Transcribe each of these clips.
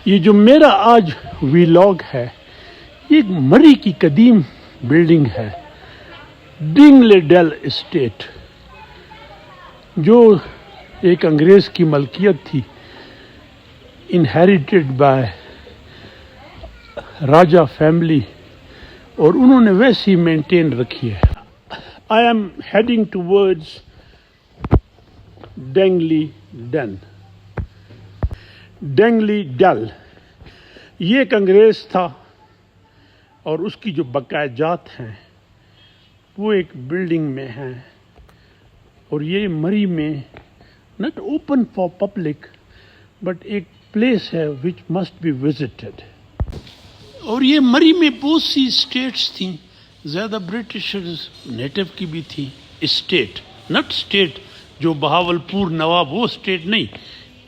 یہ جو میرا آج ویلاگ ہے یہ ایک مری کی قدیم بلڈنگ ہے، ڈنگلے ڈیل اسٹیٹ، جو ایک انگریز کی ملکیت تھی، انہیریٹڈ بائی راجہ فیملی، اور انہوں نے ویسی مینٹین رکھی ہے۔ I am heading towards Dingley Dean, Dingley Dell. یہ ایک انگریز تھا اور اس کی جو بقایا جات ہیں وہ ایک بلڈنگ میں ہیں، اور یہ مری میں not open for public but ایک پلیس ہے وچ مسٹ بی وزٹڈ۔ اور یہ مری میں بہت سی اسٹیٹس تھیں، زیادہ برٹشرز نیٹو کی بھی تھی۔ اسٹیٹ نٹ اسٹیٹ جو بہاول پور نواب، وہ اسٹیٹ نہیں،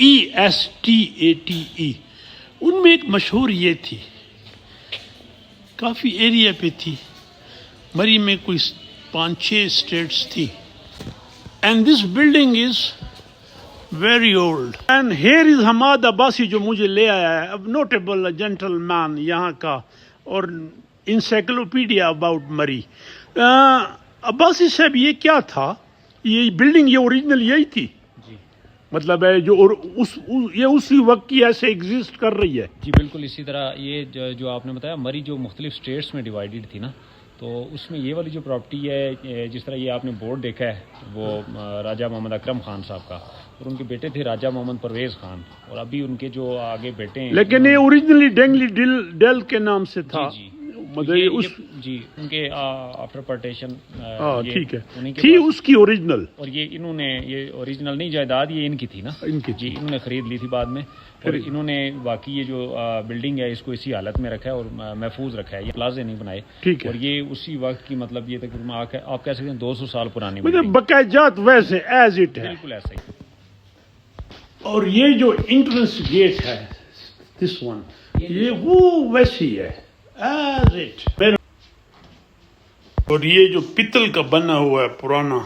ESTATE۔ ان میں ایک مشہور یہ تھی، کافی ایریا پہ تھی، مری میں کوئی 5-6 اسٹیٹس تھی۔ And this building is very old, and here is Hammad Abbasi جو مجھے لے آیا ہے، اب نوٹیبل جینٹل مین یہاں کا، اور انسائکلوپیڈیا اباؤٹ مری۔ عباسی صاحب، یہ کیا تھا؟ یہ بلڈنگ یہ اوریجنل یہی تھی؟ مطلب ہے جو یہ اسی وقت کی ایسے ایگزسٹ کر رہی ہے؟ جی بالکل اسی طرح۔ یہ جو آپ نے بتایا مری جو مختلف اسٹیٹس میں ڈیوائیڈڈ تھی نا، تو اس میں یہ والی جو پراپرٹی ہے، جس طرح یہ آپ نے بورڈ دیکھا ہے، وہ راجہ محمد اکرم خان صاحب کا، اور ان کے بیٹے تھے راجہ محمد پرویز خان، اور ابھی ان کے جو آگے بیٹے ہیں، لیکن یہ اوریجنلی ڈینگلی ڈیل کے نام سے تھا۔ جی ان کے آفٹر پارٹیشن ٹھیک ہے، تھی اس کی اوریجنل، اور یہ انہوں نے، یہ اوریجنل نہیں، جائیداد یہ ان کی تھی نا، ان کی جی انہوں نے خرید لی تھی بعد میں، اور انہوں نے باقی یہ جو بلڈنگ ہے اس کو اسی حالت میں رکھا ہے اور محفوظ رکھا ہے، یہ پلازے نہیں بنائے، ٹھیک ہے، اور یہ اسی وقت کی، مطلب یہ تقریباً آپ کہہ سکتے ہیں 200 سال پرانی، مطلب بقایا جات ویسے ایز اٹ ہے، بالکل ایسا ہی۔ اور یہ جو انٹرنس گیٹ ہے دس ون، یہ وہ ویسی ہے ایز اٹ۔ اور یہ جو پتل کا بنا ہوا ہے پرانا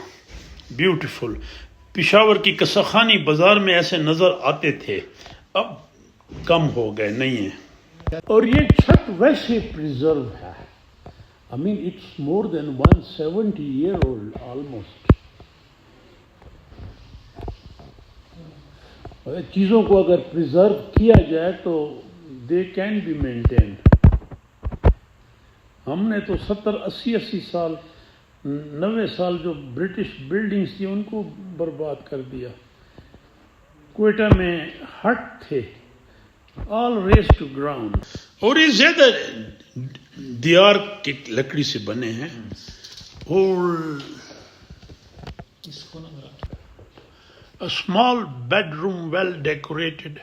بیوٹیفل، پشاور کی قصخانی بازار میں ایسے نظر آتے تھے، اب کم ہو گئے، نہیں ہیں۔ اور یہ چھت ویسے پریزرو ہے، I mean it's more than 170-year-old almost۔ چیزوں کو اگر پریزرو کیا جائے تو they can be maintained۔ ہم نے تو 70-80 سال، 90 سال جو برٹش بلڈنگز تھی ان کو برباد کر دیا۔ کوئٹہ میں ہٹ تھے، آل ریز ٹو گراؤنڈ، اور یہ زیادہ دیار کی لکڑی سے بنے ہیں، اور a small bedroom well decorated،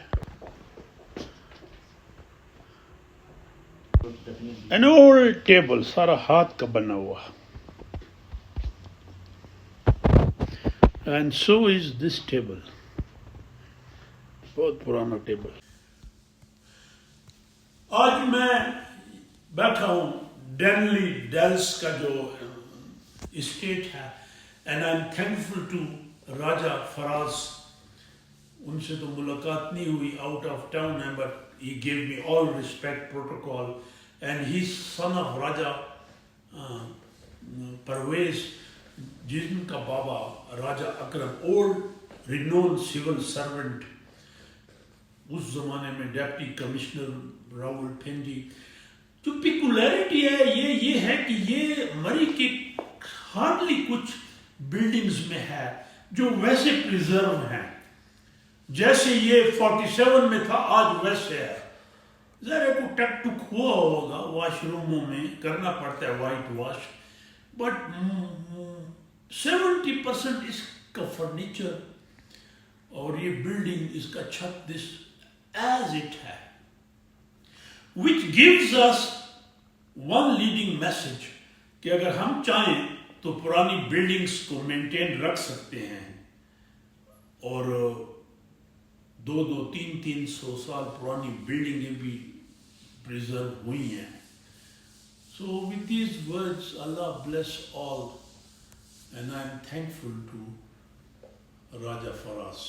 an old table، سارا ہاتھ کا بنا ہوا، and so is this table، بہت پرانا ٹیبل۔ آج میں بیٹھا ہوں ڈینگلی ڈیلس کا جو اسٹیٹ ہے، and I'm thankful to راجہ فراز۔ ان سے تو ملاقات نہیں ہوئی، آؤٹ آف ٹاؤن ہے، but he gave me all respect protocol، and he's son of راجہ پرویز، جن کا بابا راجہ اکرم، اولڈ رینون سول سرونٹ، اس زمانے میں ڈیپٹی کمشنر راول پنڈی۔ جو پیکولیرٹی ہے یہ ہے کہ یہ مری کے ہارڈلی کچھ بلڈنگز میں ہے جو ویسے پریزرو ہیں، جیسے یہ 47 میں تھا آج ویسے ہے۔ ذرا کو ٹک ٹک ہوا ہوگا، واش روموں میں کرنا پڑتا ہے وائٹ واش، بٹ 70% اس کا فرنیچر اور یہ بلڈنگ، اس کا چھت، دس ایز اٹ ہے، which gives us one leading message کہ اگر ہم چاہیں تو پرانی بلڈنگز کو مینٹین رکھ سکتے ہیں، اور 200-300 سال پرانی بلڈنگیں بھی پریزرو ہوئی ہیں۔ So with these words, Allah bless all, and I am thankful to Raja Faraz۔